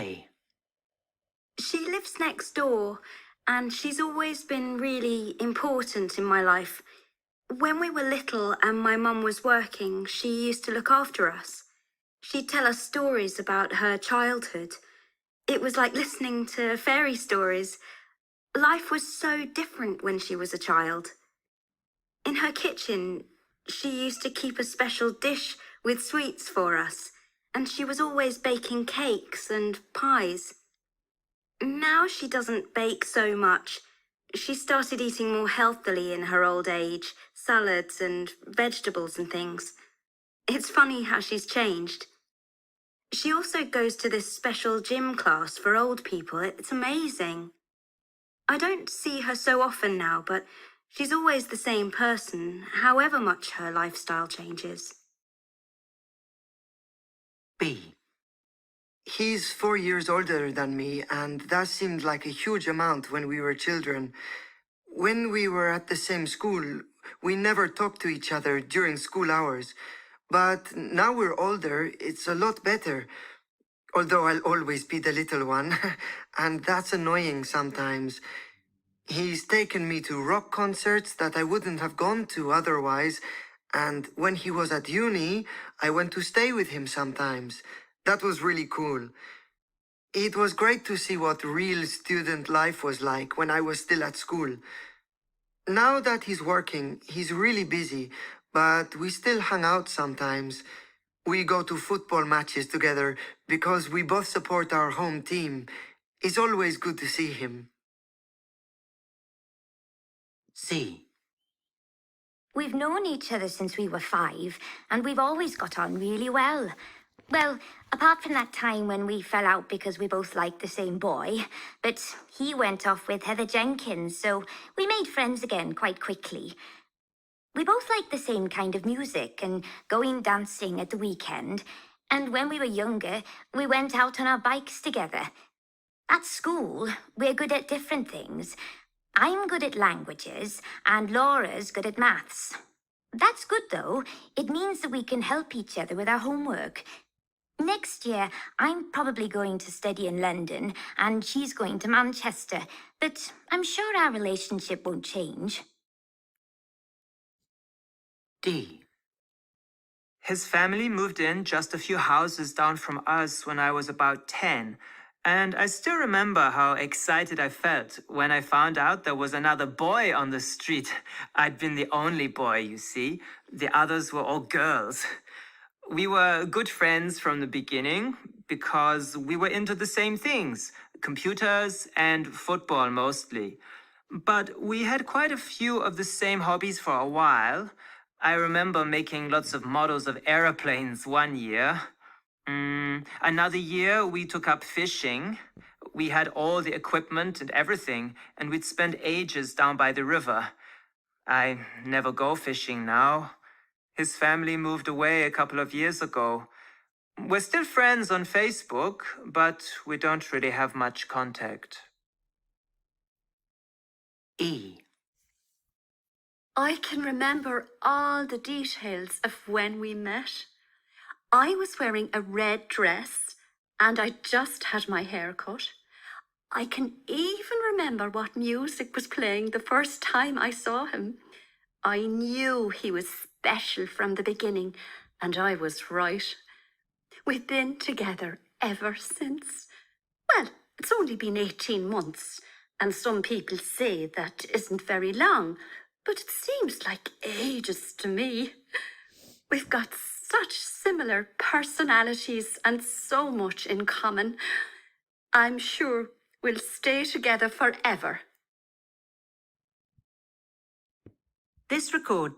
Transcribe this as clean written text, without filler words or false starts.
A. She lives next door, and she's always been really important in my life. When we were little and my mum was working, she used to look after us. She'd tell us stories about her childhood. It was like listening to fairy stories. Life was so different when she was a child. In her kitchen, she used to keep a special dish with sweets for us, and she was always baking cakes and pies. Now she doesn't bake so much. She started eating more healthily in her old age, salads and vegetables and things. It's funny how she's changed. She also goes to this special gym class for old people. It's amazing. I don't see her so often now, but she's always the same person, however much her lifestyle changes. B. He's 4 years older than me, and that seemed like a huge amount when we were children. When we were at the same school, we never talked to each other during school hours. But now we're older, it's a lot better. Although I'll always be the little one, and that's annoying sometimes. He's taken me to rock concerts that I wouldn't have gone to otherwise, and when he was at uni, I went to stay with him sometimes. That was really cool. It was great to see what real student life was like when I was still at school. Now that he's working, he's really busy, but we still hang out sometimes. We go to football matches together because we both support our home team. It's always good to see him. C. We've known each other since we were 5, and we've always got on really well. Well, apart from that time when we fell out because we both liked the same boy, but he went off with Heather Jenkins, so we made friends again quite quickly. We both liked the same kind of music and going dancing at the weekend, and when we were younger, we went out on our bikes together. At school, we're good at different things. I'm good at languages, and Laura's good at maths. That's good, though. It means that we can help each other with our homework. Next year, I'm probably going to study in London, and she's going to Manchester, but I'm sure our relationship won't change. D. His family moved in just a few houses down from us when I was about 10, and I still remember how excited I felt when I found out there was another boy on the street. I'd been the only boy, you see. The others were all girls. We were good friends from the beginning because we were into the same things, computers and football mostly. But we had quite a few of the same hobbies for a while. I remember making lots of models of aeroplanes one year. Another year, we took up fishing. We had all the equipment and everything, and we'd spend ages down by the river. I never go fishing now. His family moved away a couple of years ago. We're still friends on Facebook, but we don't really have much contact. E. I can remember all the details of when we met. I was wearing a red dress and I just had my hair cut. I can even remember what music was playing the first time I saw him. I knew he was special from the beginning, and I was right. We've been together ever since. Well, it's only been 18 months, and some people say that isn't very long, but it seems like ages to me. We've got such similar personalities and so much in common. I'm sure we'll stay together forever. This record